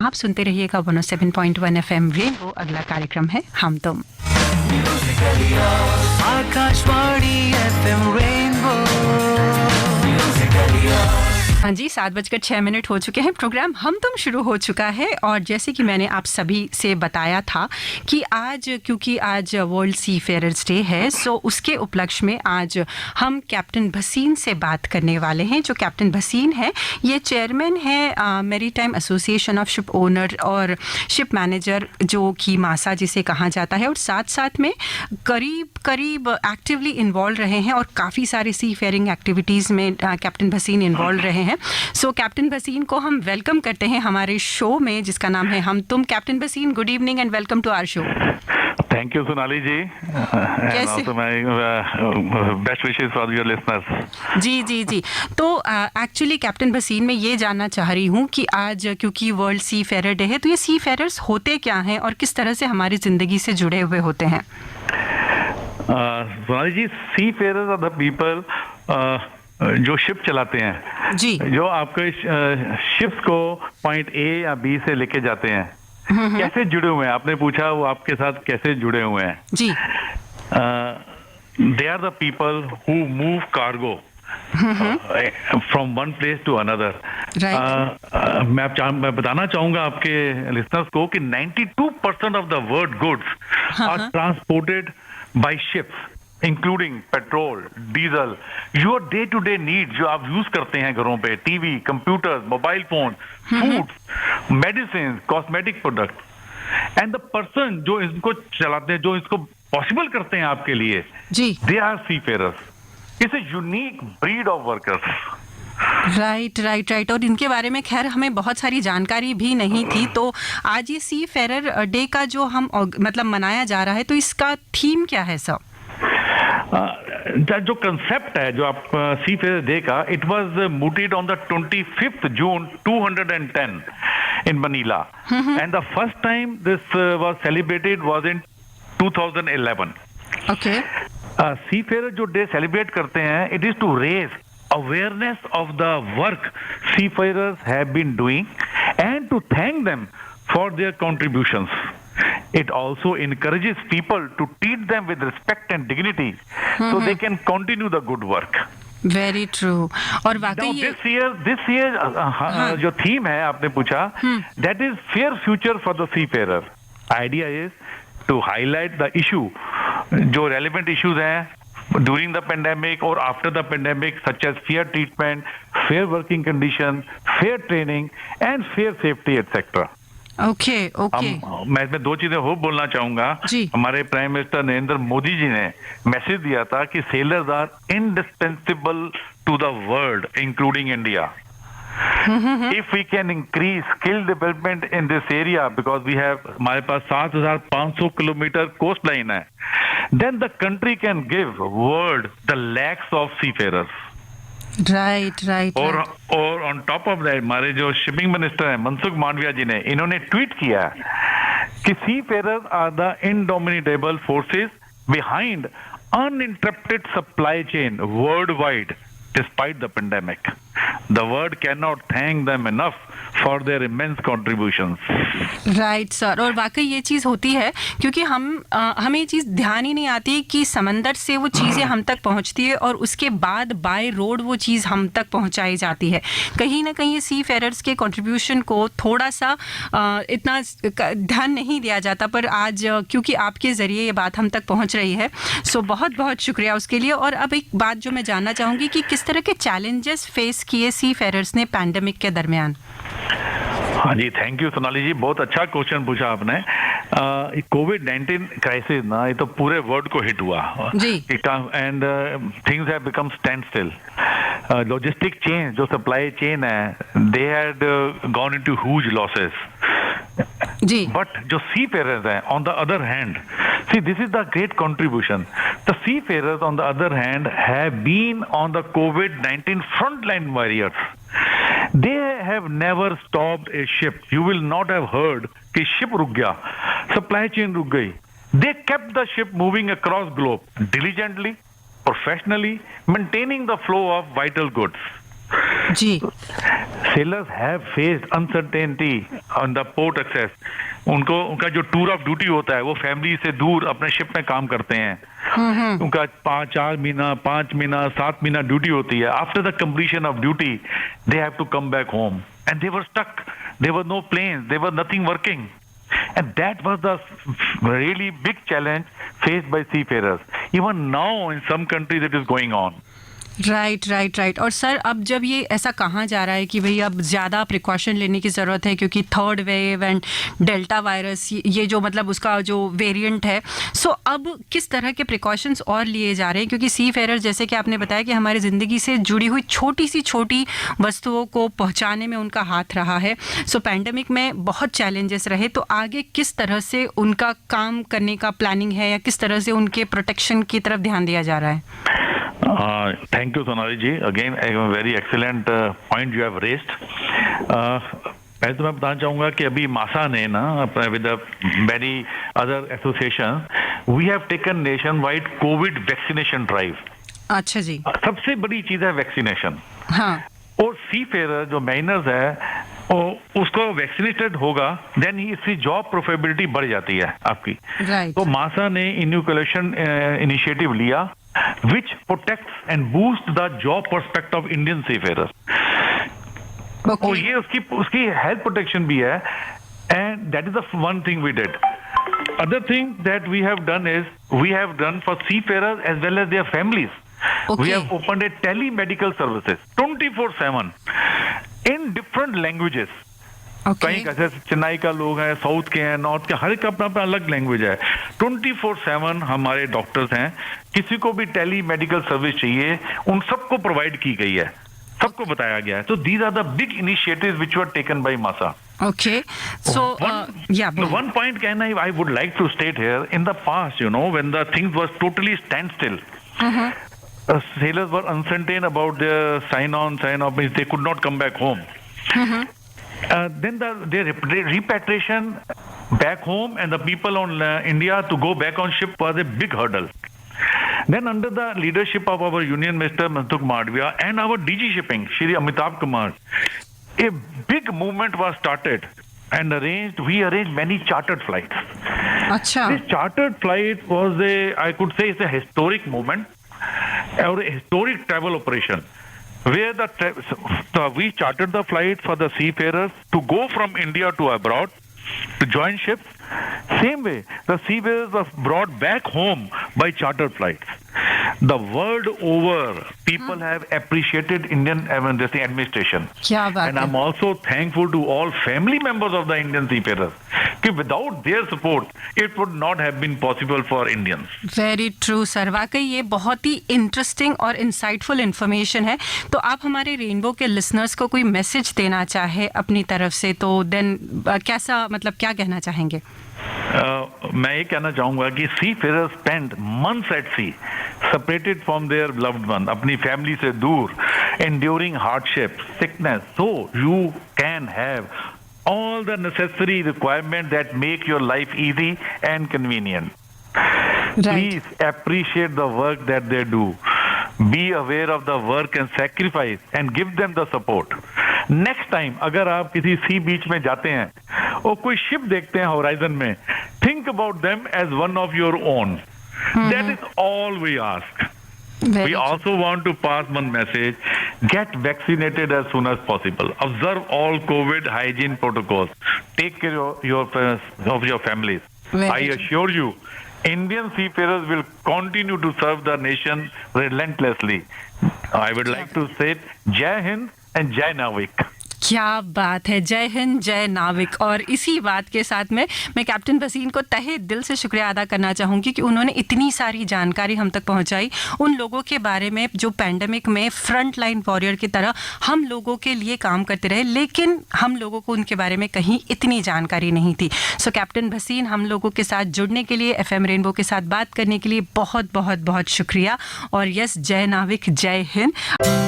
आप सुनते रहिएगा 107.1 FM रेनबो। अगला कार्यक्रम है हम तुम। Akashvani FM rainbow. हाँ जी, 7:06 हो चुके हैं। प्रोग्राम हम तुम शुरू हो चुका है और जैसे कि मैंने आप सभी से बताया था कि आज, क्योंकि आज वर्ल्ड सी फेयरर्स डे है, सो उसके उपलक्ष्य में आज हम कैप्टन भसीन से बात करने वाले हैं। जो कैप्टन भसीन है, ये चेयरमैन है maritime association of ship owner और शिप मैनेजर, जो कि मासा जिसे कहा जाता है, और साथ साथ में करीब एक्टिवली इन्वॉल्व रहे हैं और काफ़ी सारे सी फेयरिंग एक्टिविटीज़ में कैप्टन भसीन इन्वॉल्व रहे हैं। सो कैप्टन भसीन को हम वेलकम करते हैं हमारे शो में, जिसका नाम है हम तुम। Captain Bhasin, good evening and welcome to our show. Thank you Sonali ji, and also my best wishes for your listeners। जी। तो एक्चुअली कैप्टन भसीन, मैं ये जानना चाह रही हूँ कि आज क्योंकि वर्ल्ड सी फेयर डे है, तो ये सी फेयरर्स होते क्या हैं और किस तरह से हमारी ज़िंदगी से जुड़े हुए होते हैं? सोनाली जी, सी फेयरर्स आर द पीपल जो शिप चलाते हैं जी, जो आपके शिप्स को पॉइंट ए या बी से लेके जाते हैं। कैसे जुड़े हुए हैं, आपने पूछा, वो आपके साथ कैसे जुड़े हुए हैं? जी। They are the people who move cargo from one place to another. मैं बताना चाहूंगा आपके लिसनर्स को कि 92% of the world goods are transported by ships, including petrol, diesel, your day to day need जो आप यूज करते हैं घरों पे, TV, computer, mobile phone, food, medicine, cosmetic product. And the person जो इनको चलाते हैं, जो इसको पॉसिबल करते हैं आपके लिए, जी, they are seafarers. It's a unique breed of workers. Right. और इनके बारे में खैर हमें बहुत सारी जानकारी भी नहीं थी। तो आज ये सी फेयरर डे का जो हम मतलब मनाया जा रहा है, तो इसका थीम क्या है सर? जो कंसेप्ट है, जो आप सी फेयर डे का, it was mooted on the 25th June 210 in Manila, and the first time this was celebrated was in 2011. Okay. Seafarer जो डे सेलिब्रेट करते हैं, it is to raise awareness of the work seafarers have been doing and to thank them for their contributions. It also encourages people to treat them with respect and dignity so they can continue the good work. Very true. और वाकई this year जो theme है आपने पूछा, that is fair future for the seafarer. Idea is to highlight the issue, जो relevant issues हैं during the pandemic or after the pandemic, such as fair treatment, fair working conditions, fair training and fair safety etc. Okay. मैं दो चीजें बोलना चाहूंगा। हमारे prime minister Narendra Modi ji ने message दिया था कि sailors are indispensable to the world including India. If we can increase skill development in this area, because we have, हमारे पास 7,500 किलोमीटर कोस्ट लाइन है, then the country can give world the lakhs of seafarers. Right. और on top of that, हमारे जो shipping minister हैं मनसुख मांडविया जी ने, इन्होंने tweet किया कि seafarers are the indomitable forces behind uninterrupted supply chain world wide despite the pandemic. The world can not thank them enough for their immense contributions. Right sir. और वाकई ये चीज़ होती है, क्योंकि हमें ये चीज़ ध्यान ही नहीं आती कि समंदर से वो चीज़ें हम तक पहुंचती है और उसके बाद बाय रोड वो चीज़ हम तक पहुंचाई जाती है। कहीं ना कहीं सी फेयरर्स के कंट्रीब्यूशन को थोड़ा सा इतना ध्यान नहीं दिया जाता, पर आज क्योंकि आपके ज़रिए ये बात हम तक पहुंच रही है, सो बहुत बहुत शुक्रिया उसके लिए। और अब एक बात जो मैं जानना चाहूँगी कि किस तरह के चैलेंजेस फेस किए सी फेयरर्स ने पैंडेमिक के दरमियान? हाँ जी, थैंक यू सोनाली जी, बहुत अच्छा क्वेश्चन पूछा आपने। कोविड-19 क्राइसिस ना, ये तो पूरे वर्ल्ड को हिट हुआ and things have become stand still. Logistic chain, जो सप्लाई चेन है, they had gone into huge losses. जी, बट जो सी फेयरर्स हैं, on the other hand, see this is the great contribution. The seafarers on the other hand have been on the COVID-19 frontline warriors. They have never stopped a ship. You will not have heard कि ship रुक गया, supply chain रुक गई. They kept the ship moving across globe diligently, professionally, maintaining the flow of vital goods. Ji, sailors have faced uncertainty on the port access. उनका जो tour of duty होता है वो फैमिली से दूर अपने शिप में काम करते हैं. उनका 5 महीना 7 महीना ड्यूटी होती है. After the completion of duty they have to come back home and they were stuck. There were no planes, there were nothing working. And that was the really big challenge faced by seafarers. Even now in some countries it is going on. Right. और sir अब जब ये ऐसा कहा जा रहा है कि भाई अब ज़्यादा प्रिकॉशन लेने की ज़रूरत है क्योंकि third wave and delta virus ये जो मतलब उसका जो वेरिएंट है, सो अब किस तरह के प्रिकॉशंस और लिए जा रहे हैं? क्योंकि सी फेरर जैसे कि आपने बताया कि हमारी ज़िंदगी से जुड़ी हुई छोटी वस्तुओं को पहुँचाने में उनका हाथ रहा है. सो पैंडेमिक में बहुत चैलेंजेस रहे, तो आगे किस तरह से उनका काम करने का प्लानिंग है या किस तरह से उनके प्रोटेक्शन की तरफ ध्यान दिया जा रहा है? Thank you, Sonali ji. Again, a very excellent point you have raised. पहले तो मैं बताना चाहूंगा कि अभी मासा ने ना with many other association we have taken nationwide covid vaccination drive. अच्छा जी. सबसे बड़ी चीज है वैक्सीनेशन. हाँ. और सी फेरर जो माइनर्स है उसको वैक्सीनेटेड होगा देन ही इसकी जॉब प्रोफेबिलिटी बढ़ जाती है आपकी. तो मासा ने इन्यूकुलेशन इनिशिएटिव लिया which protects and boosts the job prospect of Indian seafarers. Okay. और ये उसकी health protection भी है, and that is the one thing we did. Other thing that we have done is we have done for seafarers as well as their families. Okay. We have opened a telemedical services 24/7 in different languages. कहीं कैसे चेन्नई का लोग हैं, south के हैं, north के, हर एक अपना अपना अलग लैंग्वेज है. 24/7 हमारे डॉक्टर्स हैं. किसी को भी टेली मेडिकल सर्विस चाहिए उन सबको प्रोवाइड की गई है, सबको बताया गया है. तो these are the big initiatives which were taken by NASA. Okay, so one point can I would like to state here. In the past, you know, when the things was totally standstill, sailors were uncertain about their sign off, means they could not come back home. Then their repatriation back home and the people on India to go back on ship was a big hurdle. Then under the leadership of our Union Minister Mansukh Madavia and our DG Shipping, Shri Amitabh Kumar, a big movement was started and we arranged many chartered flights. Achha. This chartered flight was I could say it's a historic movement or a historic travel operation. Where we chartered the flight for the seafarers to go from India to abroad to join ships. Same way, the seafarers were brought back home by chartered flights. The world over, people have appreciated Indian administration. And I'm also thankful to all family members of the Indian seafarers. Without their support, it would not have been possible for Indians. Very true, sir. वाकई ये बहुत ही interesting और insightful information है. तो आप हमारे rainbow के listeners को कोई मैसेज देना चाहे अपनी तरफ से तो देन कैसा, मतलब क्या कहना चाहेंगे? मैं ये कहना चाहूंगा कि seafarers spend months at sea separated from their loved one, अपनी फैमिली से दूर, enduring hardship, sickness, so you can have all the necessary requirements that make your life easy and convenient. Right. Please appreciate the work that they do. Be aware of the work and sacrifice and give them the support. Next time अगर आप किसी सी बीच में जाते हैं और कोई ship देखते हैं होराइजन में, think about them as one of your own. That is all we ask. We also want to pass one message. Get vaccinated as soon as possible. Observe all COVID hygiene protocols. Take care of your families. I assure you, Indian seafarers will continue to serve the nation relentlessly. I would like to say Jai Hind and Jai Navik. क्या बात है, जय हिंद जय नाविक. और इसी बात के साथ में मैं कैप्टन भसीन को तहे दिल से शुक्रिया अदा करना चाहूँगी कि उन्होंने इतनी सारी जानकारी हम तक पहुँचाई उन लोगों के बारे में जो पैंडेमिक में फ्रंट लाइन वॉरियर की तरह हम लोगों के लिए काम करते रहे, लेकिन हम लोगों को उनके बारे में कहीं इतनी जानकारी नहीं थी. सो कैप्टन भसीन, हम लोगों के साथ जुड़ने के लिए, FM रेनबो के साथ बात करने के लिए बहुत बहुत बहुत शुक्रिया. और यस, जय नाविक जय हिंद.